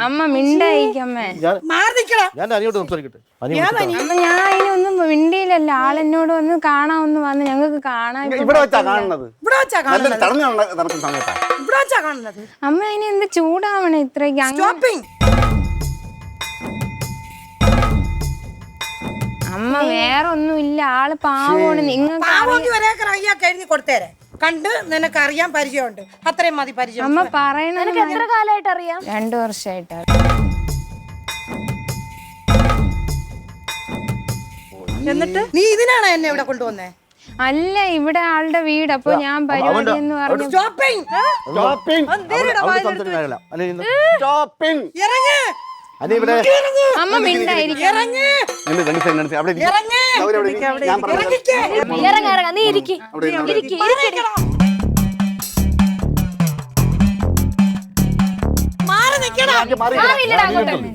അമ്മ മിണ്ടായിക്കമ്മേ. ഞാൻ അനിയോട് സംസാരിക്കട്ടെ. അമ്മ ഞാൻ അതിനൊന്നും മിണ്ടിയില്ലല്ല. ആളെന്നോട് വന്ന് കാണാമെന്ന് വന്ന് ഞങ്ങൾക്ക് കാണാൻ. ഇവിടെ വെച്ചാ കാണുന്നത്. അമ്മ അതിന് എന്ത് ചൂടാവണേ ഇത്രയ്ക്ക്? അമ്മ വേറെ ഒന്നും ഇല്ല. ആള് പാവമാണ്. നിങ്ങൾക്ക് കൊടുത്തേരെ കണ്ട് നിനക്ക് അറിയാൻ പരിചയമുണ്ട്. അത്രയും മതി പരിചയം. അമ്മ പറയണത് എത്ര കാലമായിട്ട് അറിയാം? 2 വർഷമായിട്ട്. എന്നിട്ട് നീ ഇതിനാണ് എന്നെ ഇവിടെ കൊണ്ടുവന്നേ? അല്ല, ഇവിടെ ആളുടെ വീട്. അപ്പൊ ഞാൻ പരിപാടി എന്ന് പറഞ്ഞു. അമ്മ മിണ്ടായിരിക്കും. നീ ഇരിക്കി. മാറി നിൽക്കണം.